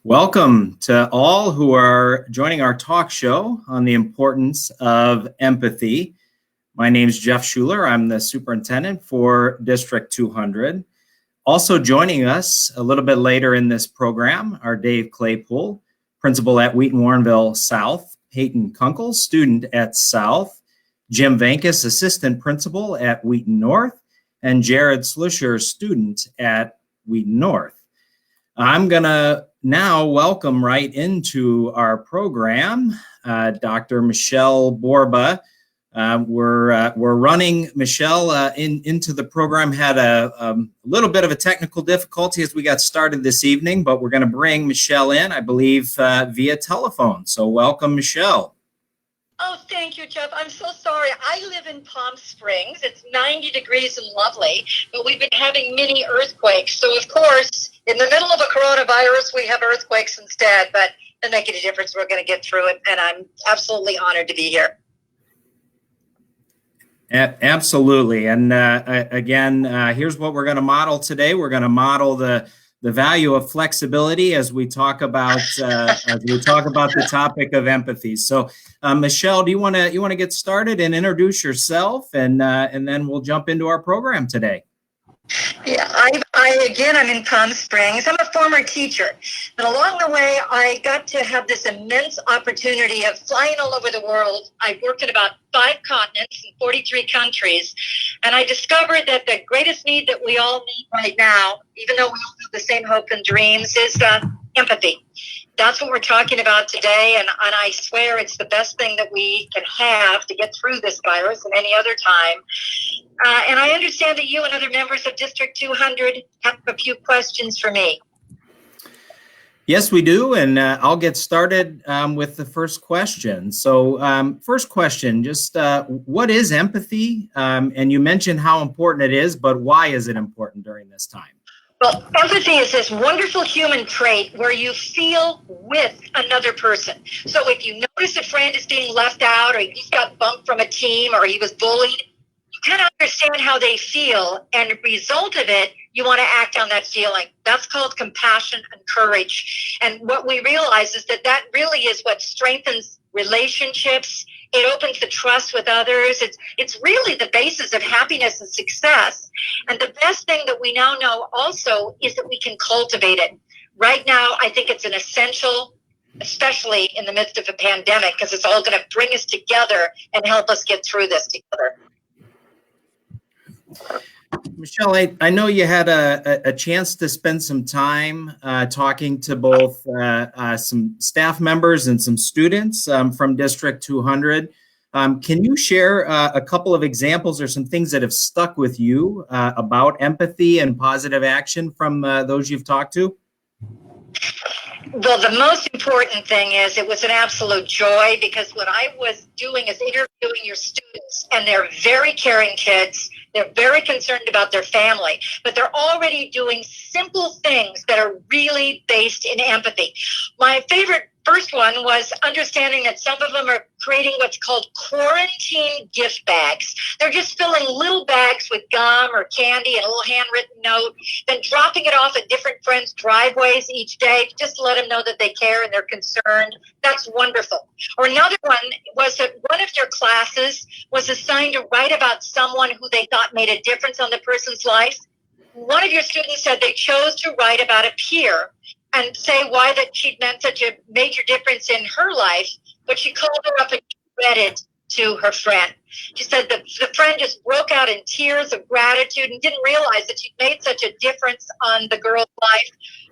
Welcome to all who are joining our talk show on the importance of empathy. My name is Jeff Schuler. I'm the superintendent for District 200. Also joining us a little bit later in this program are Dave Claypool, principal at Wheaton Warrenville South, Peyton Kunkel, student at South, Jim Venckus, assistant principal at Wheaton North, and Jared Slusher, student at Wheaton North. I'm going to now welcome right into our program Dr. Michelle Borba. We're running Michelle into the program. Had a little bit of a technical difficulty as we got started this evening, but we're going to bring Michelle in, I believe, via telephone. So welcome, Michelle. Oh, thank you, Jeff. I'm so sorry. I live in Palm Springs. It's 90 degrees and lovely, but we've been having mini earthquakes. So, of course, in the middle of a coronavirus, we have earthquakes instead, but it doesn't make any difference. We're going to get through it, and I'm absolutely honored to be here. Absolutely. And again, here's what we're going to model today. We're going to model the value of flexibility as we talk about the topic of empathy. So, Michelle, do you want to get started and introduce yourself, and then we'll jump into our program today? Yeah, I'm in Palm Springs. I'm a former teacher, but along the way, I got to have this immense opportunity of flying all over the world. I worked in about 5 continents in 43 countries, and I discovered that the greatest need that we all need right now, even though we all have the same hope and dreams, is empathy. That's what we're talking about today, and I swear it's the best thing that we can have to get through this virus and any other time. And I understand that you and other members of District 200 have a few questions for me. Yes, we do, and I'll get started with the first question. So first question, just what is empathy? And you mentioned how important it is, but why is it important during this time? Well, empathy is this wonderful human trait where you feel with another person. So if you notice a friend is being left out, or he just got bumped from a team, or he was bullied, you kind of understand how they feel, and as a result of it, you want to act on that feeling. That's called compassion and courage. And what we realize is that really is what strengthens relationships. It opens the trust with others. It's really the basis of happiness and success. And the best thing that we now know also is that we can cultivate it. Right now, I think it's an essential, especially in the midst of a pandemic, because it's all going to bring us together and help us get through this together. Michelle, I know you had a chance to spend some time talking to both some staff members and some students from District 200. Can you share a couple of examples or some things that have stuck with you about empathy and positive action from those you've talked to? Well, the most important thing is it was an absolute joy, because what I was doing is interviewing your students, and they're very caring kids. They're very concerned about their family, but they're already doing simple things that are really based in empathy. My favorite first one was understanding that some of them are creating what's called quarantine gift bags. They're just filling little bags with gum or candy and a little handwritten note, then dropping it off at different friends' driveways each day, just to let them know that they care and they're concerned. That's wonderful. Or another one was that one of their classes was assigned to write about someone who they thought made a difference on the person's life. One of your students said they chose to write about a peer and say why that she'd meant such a major difference in her life, but she called her up and read it to her friend. She said the friend just broke out in tears of gratitude and didn't realize that she'd made such a difference on the girl's life.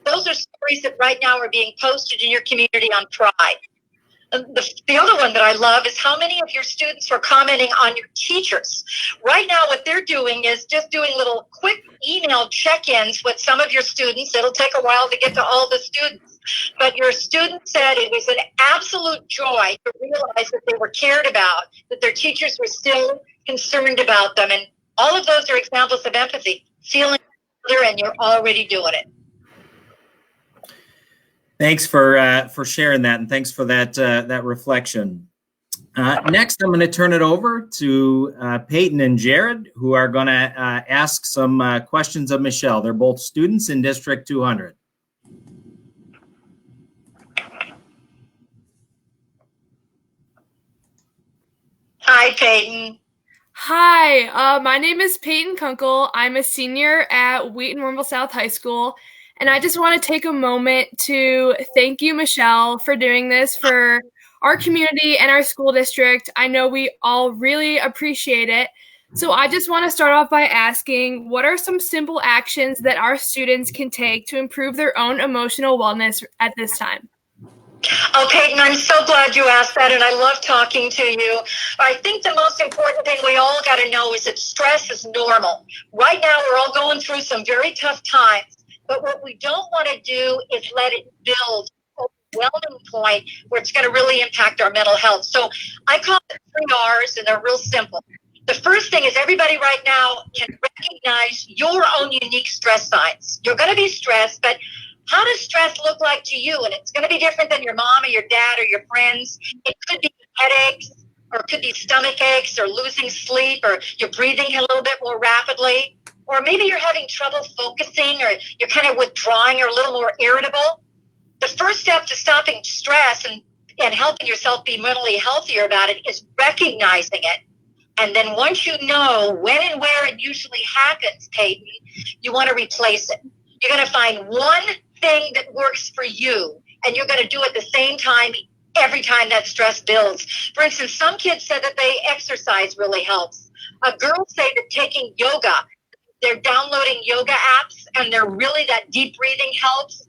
Those are stories that right now are being posted in your community on Pride. The other one that I love is how many of your students were commenting on your teachers. Right now, what they're doing is just doing little quick email check-ins with some of your students. It'll take a while to get to all the students. But your students said it was an absolute joy to realize that they were cared about, that their teachers were still concerned about them. And all of those are examples of empathy, feeling other, and you're already doing it. Thanks for sharing that, and thanks for that reflection. Next, I'm going to turn it over to Peyton and Jared, who are going to ask some questions of Michelle. They're both students in District 200. Hi, Peyton. Hi, my name is Peyton Kunkel. I'm a senior at Wheaton Warrenville South High School, and I just want to take a moment to thank you, Michelle, for doing this for our community and our school district. I know we all really appreciate it. So I just want to start off by asking, what are some simple actions that our students can take to improve their own emotional wellness at this time? Oh, Peyton, I'm so glad you asked that, and I love talking to you. I think the most important thing we all got to know is that stress is normal. Right now, we're all going through some very tough times, but what we don't want to do is let it build to an overwhelming point where it's going to really impact our mental health. So I call it 3 R's, and they're real simple. The first thing is everybody right now can recognize your own unique stress signs. You're going to be stressed, but how does stress look like to you? And it's going to be different than your mom or your dad or your friends. It could be headaches, or it could be stomach aches, or losing sleep, or you're breathing a little bit more rapidly, or maybe you're having trouble focusing, or you're kind of withdrawing or a little more irritable. The first step to stopping stress and helping yourself be mentally healthier about it is recognizing it. And then once you know when and where it usually happens, Peyton, you want to replace it. You're going to find one thing that works for you, and you're going to do it at the same time every time that stress builds. For instance, some kids said that they exercise really helps. Girls say that taking yoga, they're downloading yoga apps, and they're really, that deep breathing helps.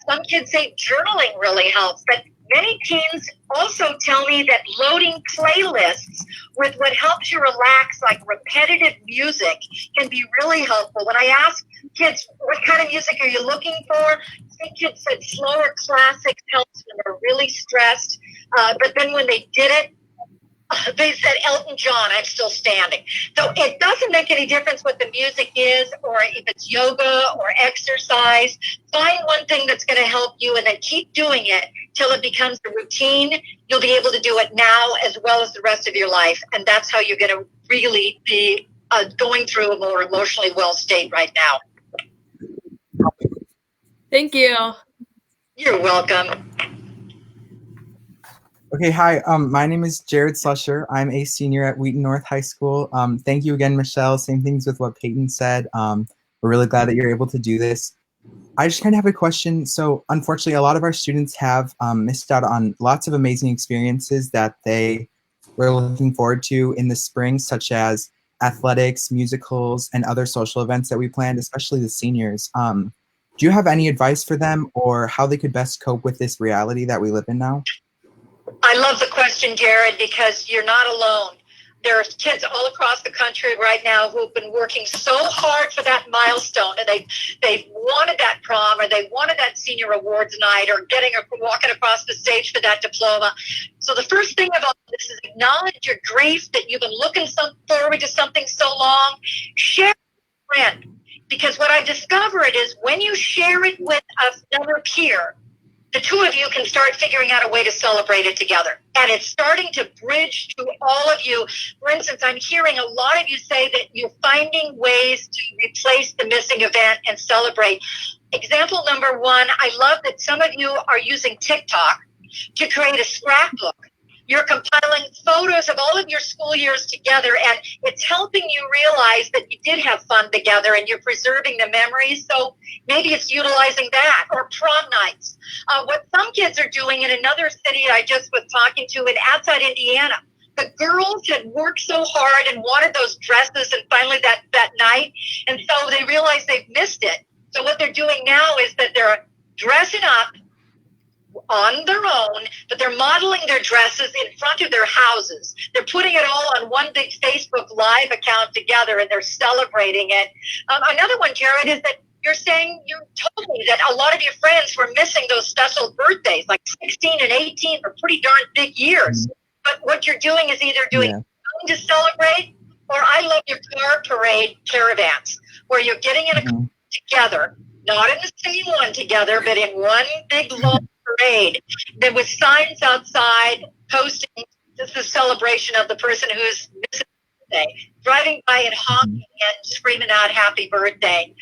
Some kids say journaling really helps, but many teens also tell me that loading playlists with what helps you relax, like repetitive music, can be really helpful. When I ask kids, what kind of music are you looking for? Some kids said slower classics helps when they're really stressed. But then when they did it, they said Elton John, I'm still standing. So it doesn't make any difference what the music is, or if it's yoga or exercise. Find one thing that's going to help you, and then keep doing it till it becomes a routine. You'll be able to do it now as well as the rest of your life. And that's how you're going to really be going through a more emotionally well state right now. Thank you. You're welcome. Okay, hi. My name is Jared Slusher. I'm a senior at Wheaton North High School. Thank you again, Michelle. Same things with what Peyton said. We're really glad that you're able to do this. I just kind of have a question. So unfortunately, a lot of our students have missed out on lots of amazing experiences that they were looking forward to in the spring, such as athletics, musicals, and other social events that we planned, especially the seniors. Do you have any advice for them, or how they could best cope with this reality that we live in now? I love the question, Jared, because you're not alone. There are kids all across the country right now who've been working so hard for that milestone, and they've wanted that prom, or they wanted that senior awards night, or walking across the stage for that diploma. So the first thing about this is acknowledge your grief, that you've been looking forward to something so long. Share it with a friend, because what I've discovered is when you share it with another peer, the two of you can start figuring out a way to celebrate it together. And it's starting to bridge to all of you. For instance, I'm hearing a lot of you say that you're finding ways to replace the missing event and celebrate. Example number one, I love that some of you are using TikTok to create a scrapbook. You're compiling photos of all of your school years together, and it's helping you realize that you did have fun together, and you're preserving the memories. So maybe it's utilizing that, or prom nights. What some kids are doing in another city I just was talking to in outside Indiana, the girls had worked so hard and wanted those dresses, and finally that night, and so they realized they've missed it. So what they're doing now is that they're dressing up on their own, but they're modeling their dresses in front of their houses. They're putting it all on one big Facebook Live account together, and they're celebrating it. Another one, Jared, is that you told me that a lot of your friends were missing those special birthdays, like 16 and 18 are pretty darn big years. But what you're doing is either doing something to celebrate, or I love your car parade caravans, where you're getting in a car together, not in the same one together, but in one big long parade, then with signs outside posting this is a celebration of the person who's missing birthday, driving by and honking and screaming out happy birthday.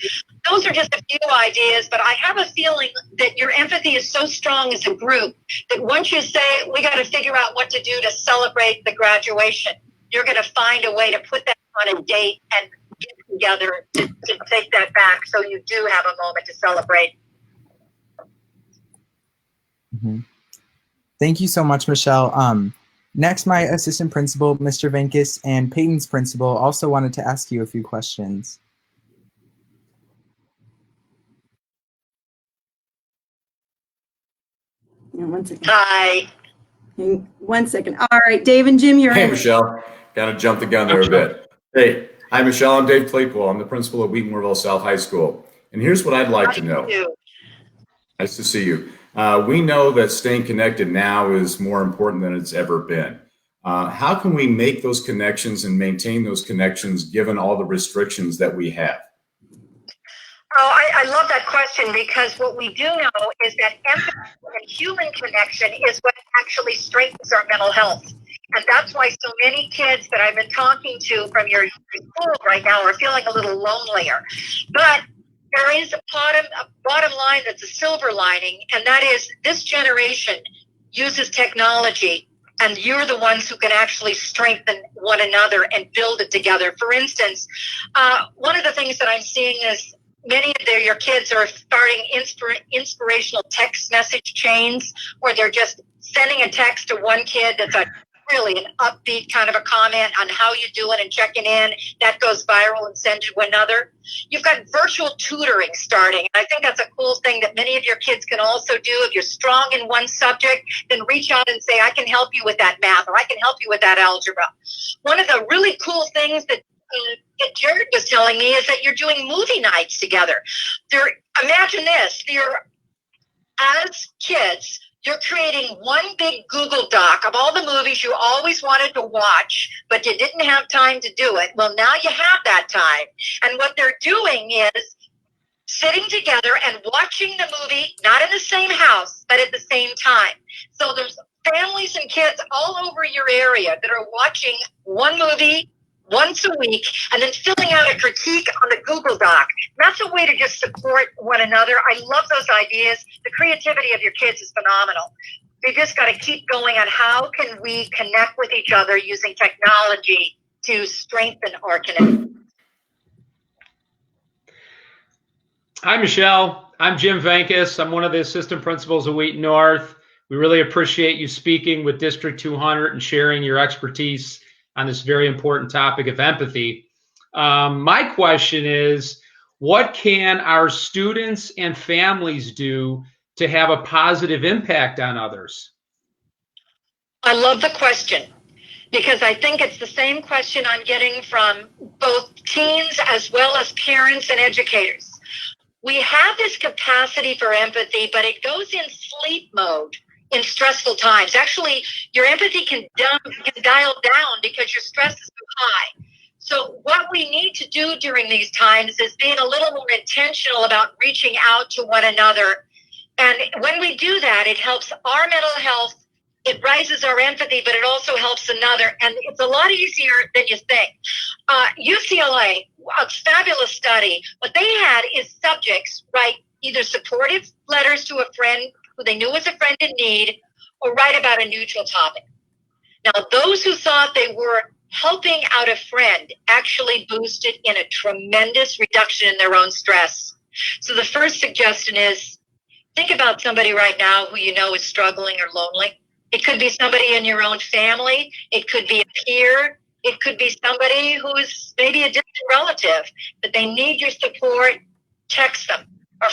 Those are just a few ideas, but I have a feeling that your empathy is so strong as a group that once you say we got to figure out what to do to celebrate the graduation, you're going to find a way to put that on a date and get together to take that back so you do have a moment to celebrate. Mm-hmm. Thank you so much, Michelle. Next, my assistant principal, Mr. Venckus, and Peyton's principal also wanted to ask you a few questions. Yeah, 1 second. Hi. 1 second. All right, Dave and Jim, you're Hey, in. Michelle. Kind of jumped the gun there a bit. Hey, hi, Michelle. I'm Dave Claypool. I'm the principal of Wheaton Warrenville South High School. And here's what I'd like to know. Nice to see you. We know that staying connected now is more important than it's ever been. How can we make those connections and maintain those connections given all the restrictions that we have? Oh, I love that question, because what we do know is that empathy and human connection is what actually strengthens our mental health. And that's why so many kids that I've been talking to from your school right now are feeling a little lonelier. But there is a bottom line that's a silver lining, and that is this generation uses technology, and you're the ones who can actually strengthen one another and build it together. For instance, one of the things that I'm seeing is many of your kids are starting inspirational text message chains where they're just sending a text to one kid that's really an upbeat kind of a comment on how you doing and checking in. That goes viral and sent to another. You've got virtual tutoring starting. I think that's a cool thing that many of your kids can also do. If you're strong in one subject, then reach out and say, I can help you with that math, or I can help you with that algebra. One of the really cool things that Jared was telling me is that you're doing movie nights together. Imagine this. As kids, you're creating one big Google Doc of all the movies you always wanted to watch, but you didn't have time to do it. Well, now you have that time. And what they're doing is sitting together and watching the movie, not in the same house, but at the same time. So there's families and kids all over your area that are watching one movie once a week and then filling out a critique on the Google Doc. That's a way to just support one another. I love those ideas. The creativity of your kids is phenomenal. They just got to keep going on how can we connect with each other using technology to strengthen our connection. Hi, Michelle. I'm Jim Venckus. I'm one of the assistant principals of Wheaton North. We really appreciate you speaking with District 200 and sharing your expertise on this very important topic of empathy. My question is, what can our students and families do to have a positive impact on others? I love the question, because I think it's the same question I'm getting from both teens as well as parents and educators. We have this capacity for empathy, but it goes in sleep mode in stressful times. Actually, your empathy can dial down because your stress is too high. So what we need to do during these times is being a little more intentional about reaching out to one another. And when we do that, it helps our mental health. It raises our empathy, but it also helps another. And it's a lot easier than you think. UCLA, a fabulous study. What they had is subjects write either supportive letters to a friend who they knew was a friend in need, or write about a neutral topic. Now, those who thought they were helping out a friend actually boosted in a tremendous reduction in their own stress. So the first suggestion is, think about somebody right now who you know is struggling or lonely. It could be somebody in your own family. It could be a peer. It could be somebody who is maybe a distant relative, but they need your support. Text them or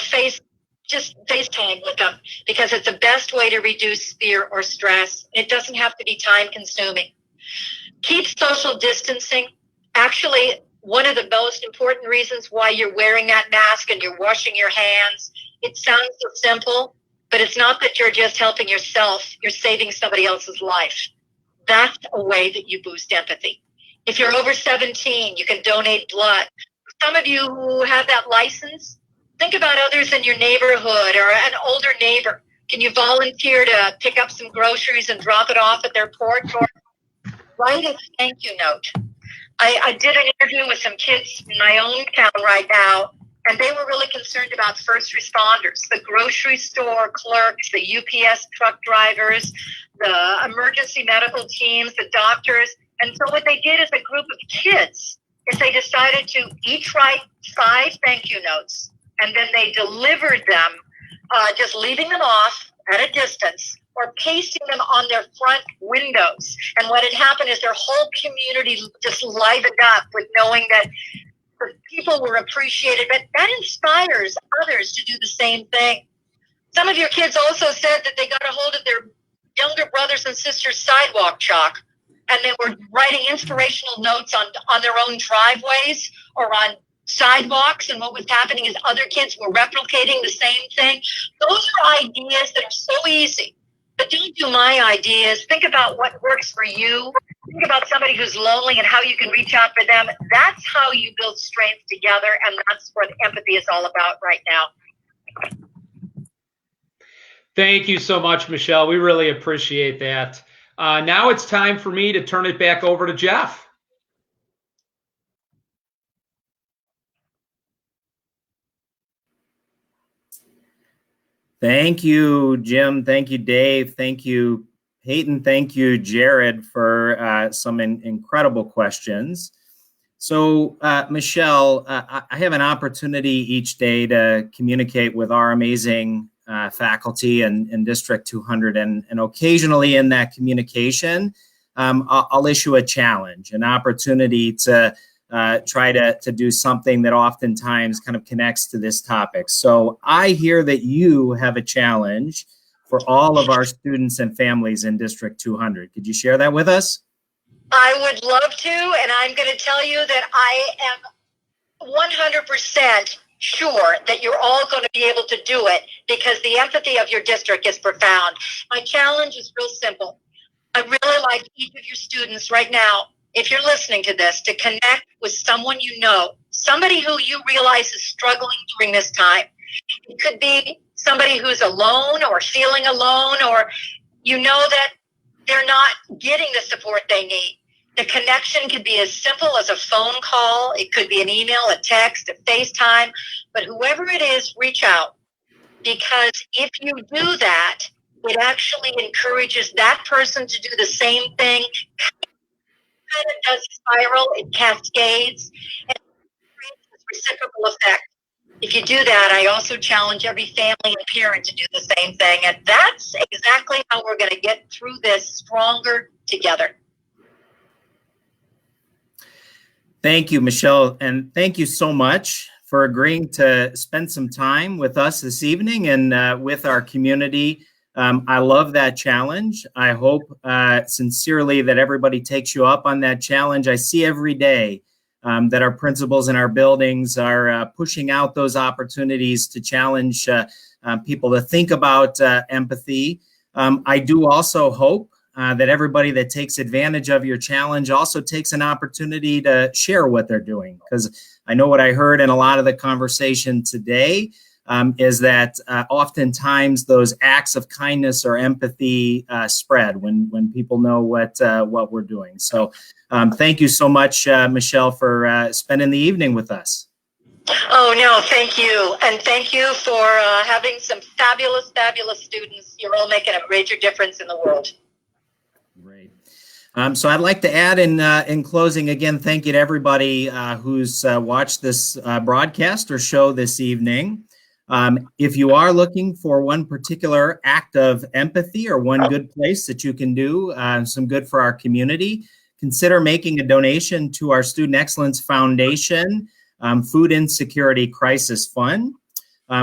just FaceTime with them, because it's the best way to reduce fear or stress. It doesn't have to be time consuming. Keep social distancing. Actually, one of the most important reasons why you're wearing that mask and you're washing your hands, it sounds so simple, but it's not that you're just helping yourself. You're saving somebody else's life. That's a way that you boost empathy. If you're over 17, you can donate blood. Some of you who have that license, think about others in your neighborhood or an older neighbor. Can you volunteer to pick up some groceries and drop it off at their porch, or write a thank you note? I did an interview with some kids in my own town right now, and they were really concerned about first responders, the grocery store clerks, the UPS truck drivers, the emergency medical teams, the doctors. And so what they did as a group of kids is they decided to each write 5 thank you notes, and then they delivered them, just leaving them off at a distance or pasting them on their front windows. And what had happened is their whole community just livened up with knowing that the people were appreciated, but that inspires others to do the same thing. Some of your kids also said that they got a hold of their younger brothers and sisters' sidewalk chalk, and they were writing inspirational notes on their own driveways or on sidewalks, and what was happening is other kids were replicating the same thing. Those are ideas that are so easy, but don't do my ideas. Think about what works for you. Think about somebody who's lonely and how you can reach out for them. That's how you build strength together, and that's what empathy is all about right now. Thank you so much, Michelle. We really appreciate that. Now it's time for me to turn it back over to Jeff. Thank you, Jim. Thank you, Dave. Thank you, Peyton. Thank you, Jared, for some incredible questions. So, Michelle, I have an opportunity each day to communicate with our amazing faculty and District 200, and occasionally in that communication, I'll issue a challenge, an opportunity to try to do something that oftentimes kind of connects to this topic. So I hear that you have a challenge for all of our students and families in District 200. Could you share that with us? I would love to, and I'm going to tell you that I am 100% sure that you're all going to be able to do it because the empathy of your district is profound. My challenge is real simple. I really like each of your students right now, if you're listening to this, to connect with someone you know, somebody who you realize is struggling during this time. It could be somebody who's alone or feeling alone, or you know that they're not getting the support they need. The connection could be as simple as a phone call. It could be an email, a text, a FaceTime. But whoever it is, reach out. Because if you do that, it actually encourages that person to do the same thing. It kind of does spiral. It cascades. And it creates this reciprocal effect. If you do that, I also challenge every family and parent to do the same thing. And that's exactly how we're going to get through this stronger together. Thank you, Michelle, and thank you so much for agreeing to spend some time with us this evening and with our community. I love that challenge. I hope sincerely that everybody takes you up on that challenge. I see every day that our principals in our buildings are pushing out those opportunities to challenge people to think about empathy. I do also hope that everybody that takes advantage of your challenge also takes an opportunity to share what they're doing. Because I know what I heard in a lot of the conversation today is that oftentimes those acts of kindness or empathy spread when people know what we're doing. So thank you so much, Michelle, for spending the evening with us. Oh, no, thank you. And thank you for having some fabulous, fabulous students. You're all making a major difference in the world. Great. So I'd like to add in closing, again, thank you to everybody who's watched this broadcast or show this evening. If you are looking for one particular act of empathy or one good place that you can do some good for our community, consider making a donation to our Student Excellence Foundation Food Insecurity Crisis Fund.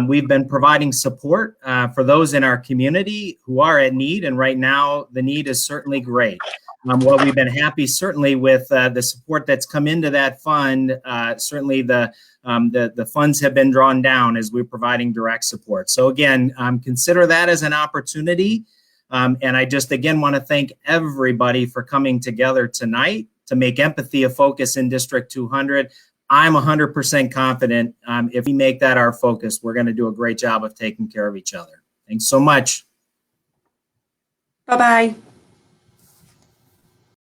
We've been providing support for those in our community who are at need, and right now the need is certainly great. Well, we've been happy certainly with the support that's come into that fund. Certainly the funds have been drawn down as we're providing direct support. So again, consider that as an opportunity. And I just again want to thank everybody for coming together tonight to make empathy a focus in District 200. I'm 100% confident if we make that our focus, we're going to do a great job of taking care of each other. Thanks so much. Bye-bye.